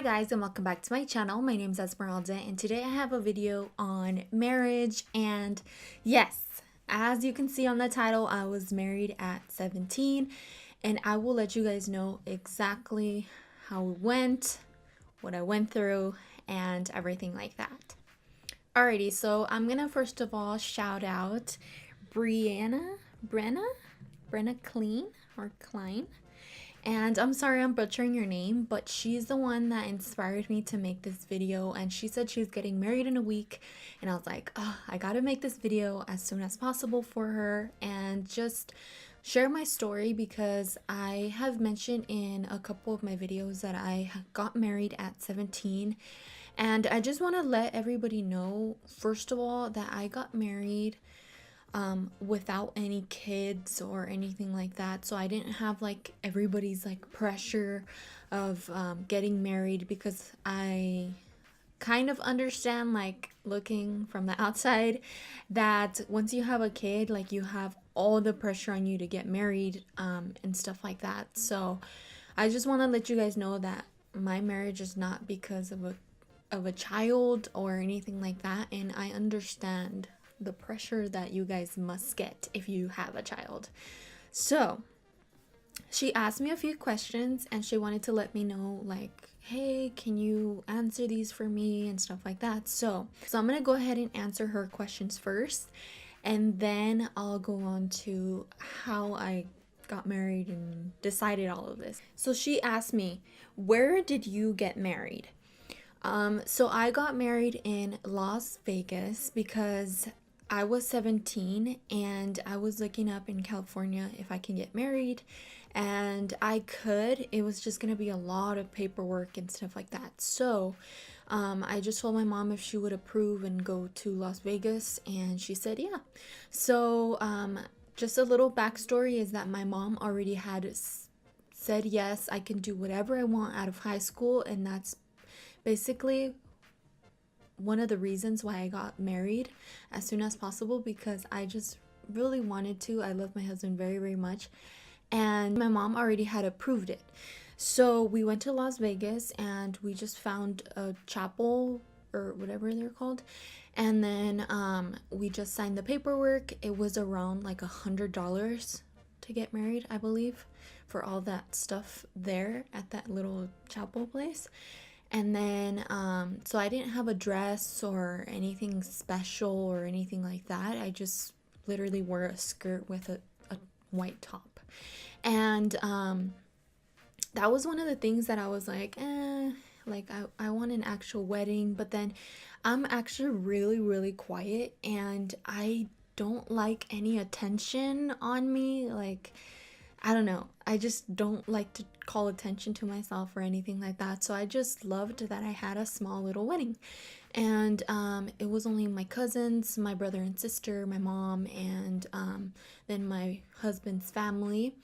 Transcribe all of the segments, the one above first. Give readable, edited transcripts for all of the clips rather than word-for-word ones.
guys, and welcome back to my channel. My name is Esmeralda, and today I have a video on marriage. And yes, as you can see on the title, I was married at 17, and I will let you guys know exactly how it went, what I went through, and everything like that. Alrighty, so I'm gonna first of all shout out Brenna Clean or Klein. And I'm sorry I'm butchering your name, but she's the one that inspired me to make this video. And she said she's getting married in a week. And I was like, oh, I gotta make this video as soon as possible for her and just share my story, because I have mentioned in a couple of my videos that I got married at 17. And I just want to let everybody know, first of all, that I got married without any kids or anything like that. So I didn't have like everybody's like pressure of getting married, because I kind of understand, like looking from the outside, that once you have a kid, like you have all the pressure on you to get married and stuff like that. So I just want to let you guys know that my marriage is not because of a child or anything like that, and I understand the pressure that you guys must get if you have a child. So she asked me a few questions, and she wanted to let me know, like, hey, can you answer these for me and stuff like that. So I'm gonna go ahead and answer her questions first, and then I'll go on to how I got married and decided all of this. So she asked me, where did you get married? So I got married in Las Vegas because I was 17 and I was looking up in California if I can get married, and I could. It was just gonna be a lot of paperwork and stuff like that. So I just told my mom if she would approve and go to Las Vegas, and she said yeah. So just a little backstory is that my mom already had said yes, I can do whatever I want out of high school, and that's basically one of the reasons why I got married as soon as possible, because I just really wanted to. I love my husband very, very much, and my mom already had approved it. So we went to Las Vegas and we just found a chapel or whatever they're called, and then we just signed the paperwork. It was around like $100 to get married, I believe, for all that stuff there at that little chapel place. And then, so I didn't have a dress or anything special or anything like that. I just literally wore a skirt with a white top. And that was one of the things that I was like, like I want an actual wedding. But then I'm actually really, really quiet, and I don't like any attention on me. Like, I don't know. I just don't like to call attention to myself or anything like that. So I just loved that I had a small little wedding. And it was only my cousins, my brother and sister, my mom, and then my husband's family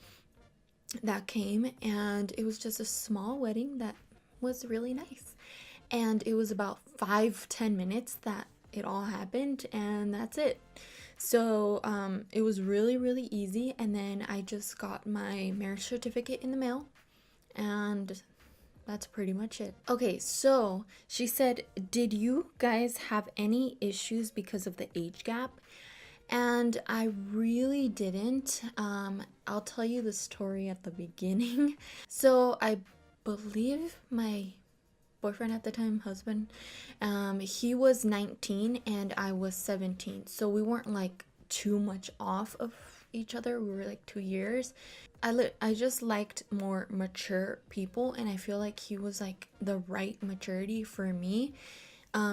that came. And it was just a small wedding that was really nice. And it was about 5-10 minutes that it all happened, and that's it. So it was really, really easy. And then I just got my marriage certificate in the mail, and that's pretty much it. Okay, so she said, did you guys have any issues because of the age gap? And I really didn't. I'll tell you the story at the beginning. So I believe my boyfriend at the time, husband, he was 19 and I was 17, so we weren't like too much off of each other. We were like 2 years. I just liked more mature people, and I feel like he was like the right maturity for me.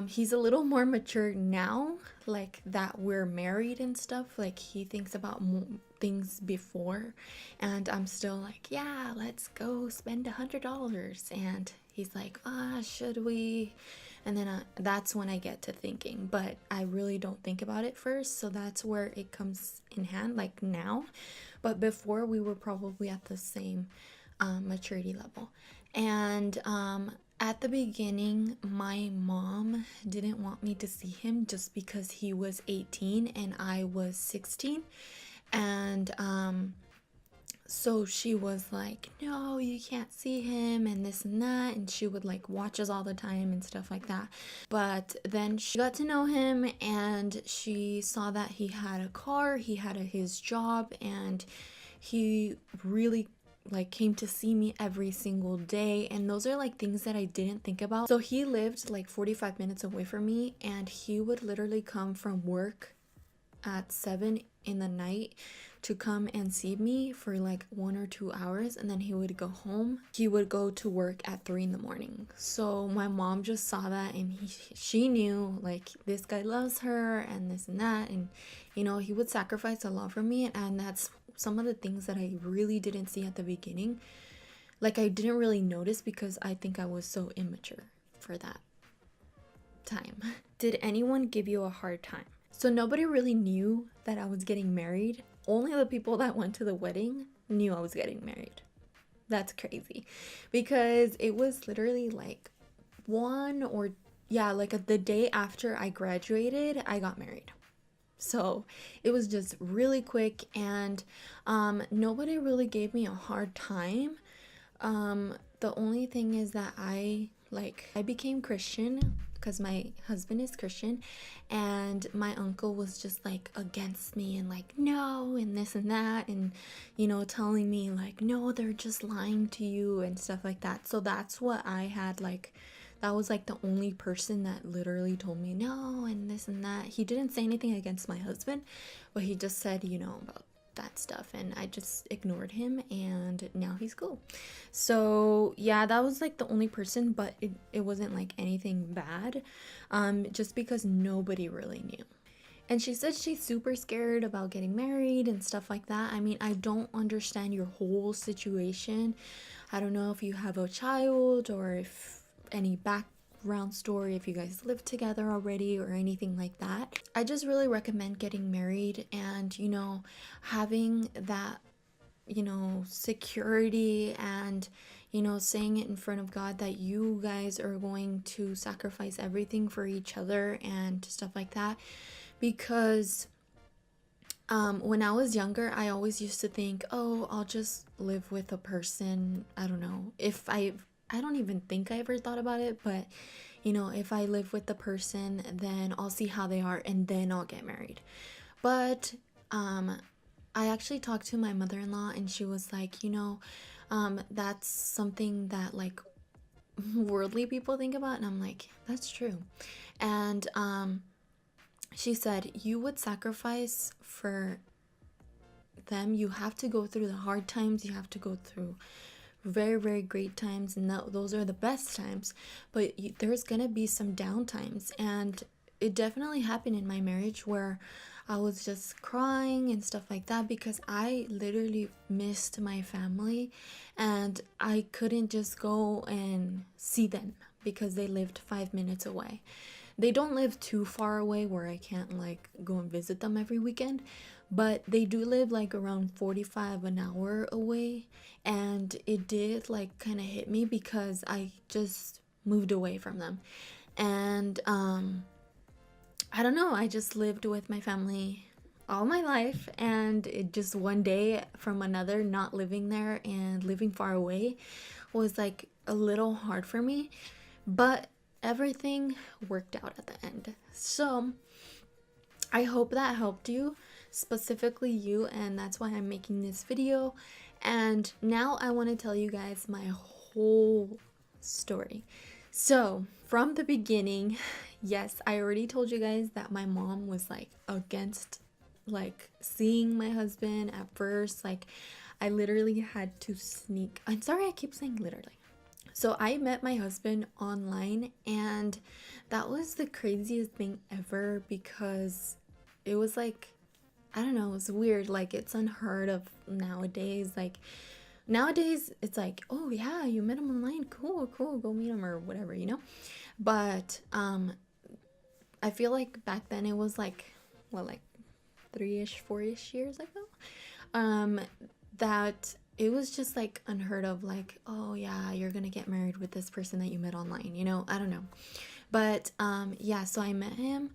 He's a little more mature now, like that we're married and stuff. Like he thinks about things before, and I'm still like, yeah, let's go spend $100, and he's like, should we? And then that's when I get to thinking, but I really don't think about it first. So that's where it comes in hand, like now. But before, we were probably at the same maturity level. And at the beginning, my mom didn't want me to see him just because he was 18 and I was 16. And So she was like, no, you can't see him and this and that. And she would like watch us all the time and stuff like that. But then she got to know him and she saw that he had a car, he had his job, and he really like came to see me every single day. And those are like things that I didn't think about. So he lived like 45 minutes away from me, and he would literally come from work at 7 in the night to come and see me for like 1 or 2 hours, and then he would go home. He would go to work at 3 in the morning. So my mom just saw that, and she knew like this guy loves her and this and that, and you know, he would sacrifice a lot for me. And that's some of the things that I really didn't see at the beginning. Like I didn't really notice because I think I was so immature for that time. Did anyone give you a hard time? So nobody really knew that I was getting married. Only the people that went to the wedding knew I was getting married. That's crazy. Because it was literally like the day after I graduated, I got married. So it was just really quick, and nobody really gave me a hard time. The only thing is that I became Christian because my husband is Christian, and my uncle was just like against me and like no and this and that, and you know, telling me like no, they're just lying to you and stuff like that. So that's what I had, like that was like the only person that literally told me no and this and that. He didn't say anything against my husband, but he just said, you know, about that stuff, and I just ignored him, and now he's cool. So yeah, that was like the only person, but it wasn't like anything bad, just because nobody really knew. And she said she's super scared about getting married and stuff like that. I mean, I don't understand your whole situation. I don't know if you have a child or if any background story, if you guys live together already or anything like that. I just really recommend getting married and, you know, having that, you know, security, and you know, saying it in front of God that you guys are going to sacrifice everything for each other and stuff like that. Because when I was younger, I always used to think, oh, I'll just live with a person. I don't know if I don't even think I ever thought about it, but you know, if I live with the person, then I'll see how they are and then I'll get married. But I actually talked to my mother-in-law, and she was like, you know, that's something that like worldly people think about. And I'm like, that's true. And she said, you would sacrifice for them. You have to go through the hard times. You have to go through very, very great times, and those are the best times. But there's gonna be some down times, and it definitely happened in my marriage where I was just crying and stuff like that because I literally missed my family, and I couldn't just go and see them because they lived 5 minutes away. They don't live too far away where I can't like go and visit them every weekend, but they do live like around 45 an hour away. And it did like kind of hit me because I just moved away from them. And I don't know, I just lived with my family all my life, and it just one day from another, not living there and living far away was like a little hard for me, but everything worked out at the end. So I hope that helped you, specifically you, and that's why I'm making this video. And now I want to tell you guys my whole story. So from the beginning, yes, I already told you guys that my mom was like against like seeing my husband at first. Like I literally had to sneak. I'm sorry, I keep saying literally. So I met my husband online, and that was the craziest thing ever because it was like, I don't know, it was weird. Like it's unheard of nowadays. Like nowadays it's like, oh yeah, you met him online, cool, go meet him or whatever, you know. But I feel like back then it was like, what, like 3-ish 4-ish years ago, that it was just like unheard of, like, oh yeah, you're gonna get married with this person that you met online, you know. I don't know. But yeah, so I met him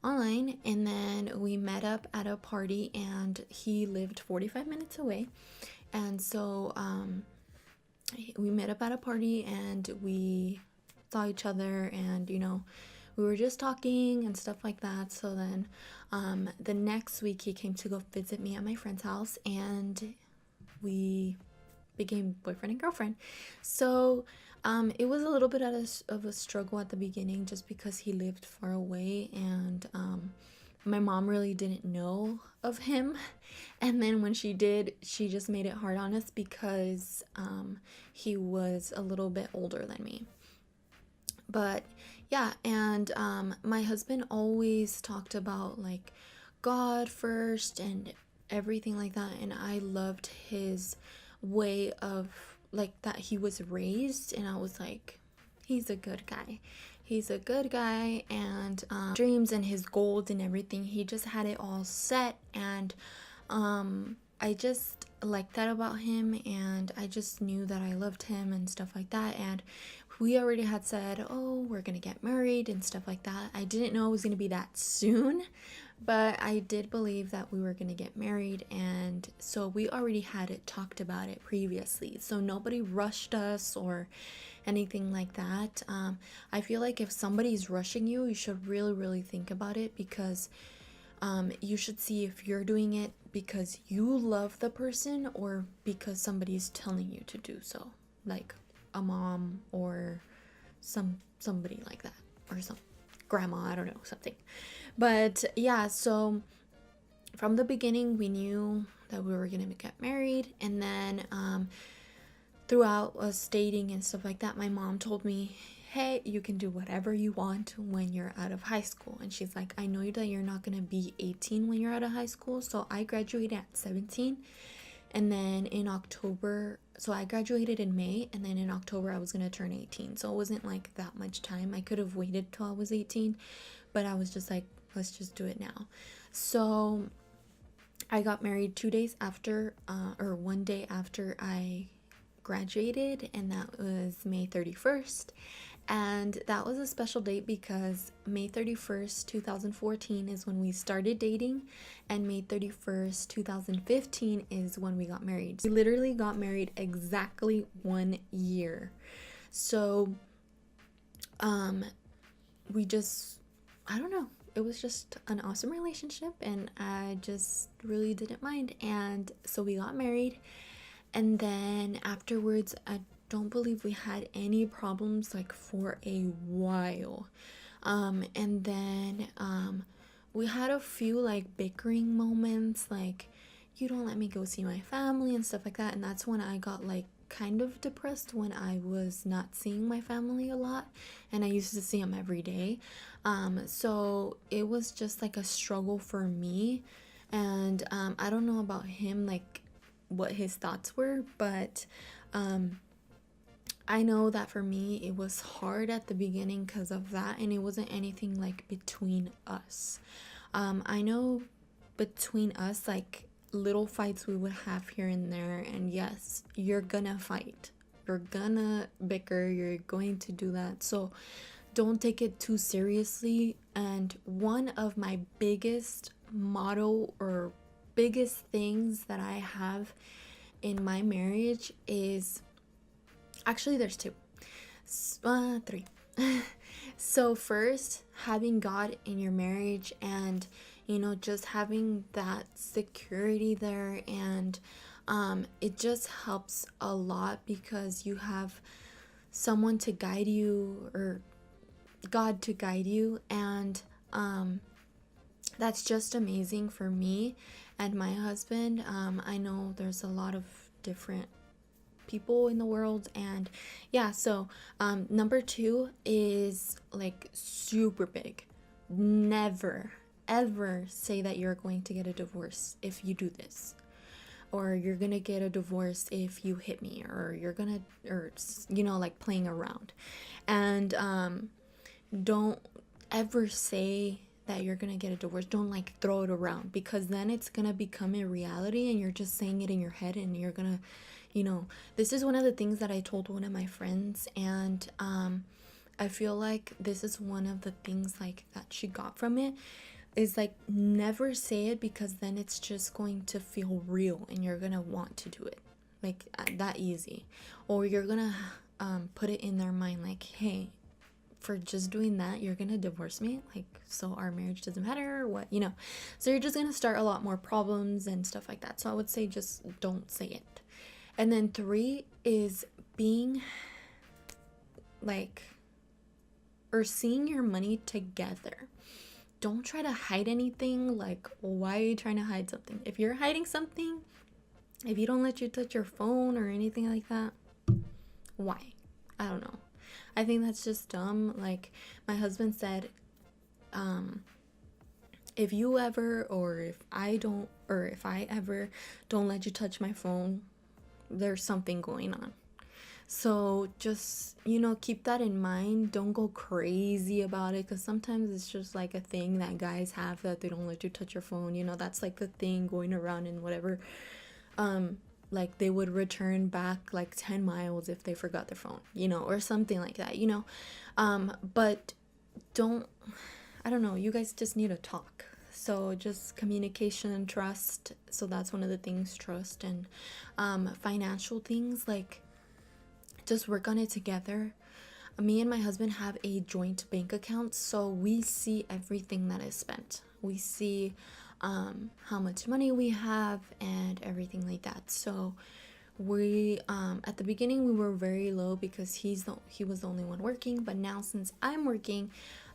online, and then we met up at a party, and he lived 45 minutes away. And so we met up at a party and we saw each other, and we were just talking and stuff like that. So then the next week he came to go visit me at my friend's house, and we became boyfriend and girlfriend. So it was a little bit of a struggle at the beginning, just because he lived far away, and my mom really didn't know of him. And then when she did, she just made it hard on us because he was a little bit older than me. But yeah, and my husband always talked about like God first and everything like that, and I loved his way of like that he was raised, and I was like, he's a good guy. He's a good guy, and dreams and his goals and everything, he just had it all set, and I just liked that about him, and I just knew that I loved him and stuff like that. And we already had said, oh, we're gonna get married and stuff like that. I didn't know it was gonna be that soon, but I did believe that we were gonna get married, and so we already had it talked about it previously, so nobody rushed us or anything like that. I feel like if somebody's rushing you, you should really think about it, because you should see if you're doing it because you love the person or because somebody's telling you to do so, like a mom or somebody like that, or some grandma, I don't know, something. But yeah, so from the beginning we knew that we were gonna get married, and then throughout us dating and stuff like that, my mom told me, hey, you can do whatever you want when you're out of high school. And she's like, I know that you're not gonna be 18 when you're out of high school. So I graduated at 17, and then in October, so I graduated in May, and then in October I was gonna turn 18. So it wasn't like that much time. I could have waited till I was 18, but I was just like, let's just do it now. So I got married 2 days after, or 1 day after I graduated, and that was May 31st. And that was a special date because May 31st, 2014 is when we started dating, and May 31st, 2015 is when we got married. We literally got married exactly 1 year. So we just, I don't know, it was just an awesome relationship, and I just really didn't mind. And so we got married, and then afterwards I don't believe we had any problems like for a while. And then we had a few like bickering moments, like, you don't let me go see my family and stuff like that. And that's when I got like kind of depressed, when I was not seeing my family a lot, and I used to see them every day. So it was just like a struggle for me. And I don't know about him, like what his thoughts were, but I know that for me it was hard at the beginning because of that, and it wasn't anything like between us. I know between us, like little fights we would have here and there, and yes, you're gonna fight, you're gonna bicker, you're going to do that, so don't take it too seriously. And one of my biggest motto or biggest things that I have in my marriage is, actually there's three. So first, having God in your marriage, and just having that security there, and it just helps a lot because you have someone to guide you, or God to guide you, and that's just amazing for me and my husband. I know there's a lot of different people in the world, and yeah, so number two is like super big. Never ever say that you're going to get a divorce if you do this, or you're gonna get a divorce if you hit me, or you're gonna, or like playing around. And don't ever say that you're gonna get a divorce. Don't like throw it around, because then it's gonna become a reality and you're just saying it in your head, and you're gonna, this is one of the things that I told one of my friends, and I feel like this is one of the things like that she got from it, is like, never say it, because then it's just going to feel real and you're gonna want to do it. like that easy, or you're gonna put it in their mind like, hey, for just doing that you're gonna divorce me, like, so our marriage doesn't matter or what, you know. So you're just gonna start a lot more problems and stuff like that. So I would say just don't say it. And then 3 is being like, or seeing your money together. Don't try to hide anything. Like, why are you trying to hide something? If you're hiding something, if you don't let you touch your phone or anything like that, why? I don't know. I think that's just dumb. Like my husband said, if you ever, or if I don't, or if I ever don't let you touch my phone, there's something going on. So just, you know, keep that in mind. Don't go crazy about it, because sometimes it's just like a thing that guys have, that they don't let you touch your phone. You know, that's like the thing going around and whatever. Like they would return back like 10 miles if they forgot their phone, you know, or something like that, you know. But don't, I don't know, you guys just need to talk. So just communication and trust. So that's one of the things, trust. And financial things, like just work on it together. Me and my husband have a joint bank account, so we see everything that is spent. We see how much money we have and everything like that. So we at the beginning we were very low because he was the only one working, but now since I'm working,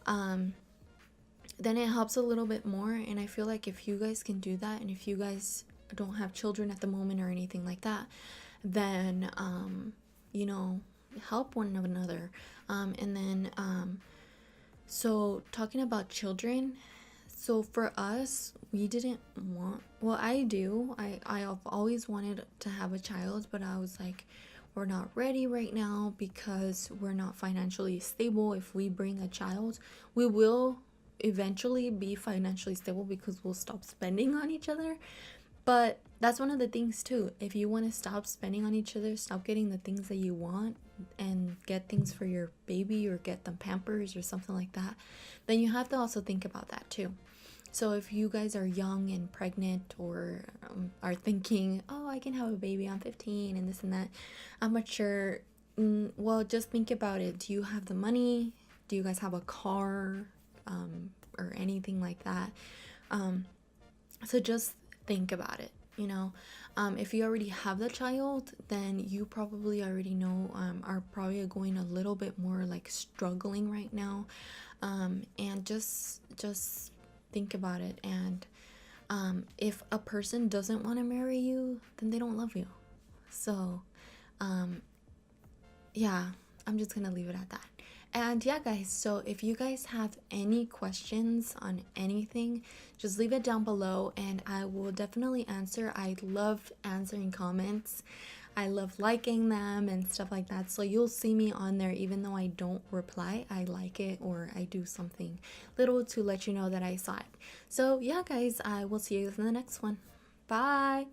then it helps a little bit more. And I feel like if you guys can do that, and if you guys don't have children at the moment or anything like that, then you know, help one another. And then so talking about children, so for us, we didn't want, well, I do, I've always wanted to have a child, but I was like, we're not ready right now because we're not financially stable. If we bring a child, we will eventually be financially stable because we'll stop spending on each other. But that's one of the things too. If you want to stop spending on each other, stop getting the things that you want, and get things for your baby, or get them Pampers or something like that, then you have to also think about that too. So if you guys are young and pregnant, or are thinking, oh, I can have a baby, I'm 15 and this and that, I'm mature, well, just think about it. Do you have the money? Do you guys have a car, or anything like that? So just think about it, you know. If you already have the child, then you probably already know, are probably going a little bit more like struggling right now. And just think about it. And if a person doesn't want to marry you, then they don't love you. So yeah, I'm just gonna leave it at that. And yeah, guys, so if you guys have any questions on anything, just leave it down below and I will definitely answer. I love answering comments. I love liking them and stuff like that. So you'll see me on there even though I don't reply. I like it, or I do something little to let you know that I saw it. So yeah, guys, I will see you in the next one. Bye.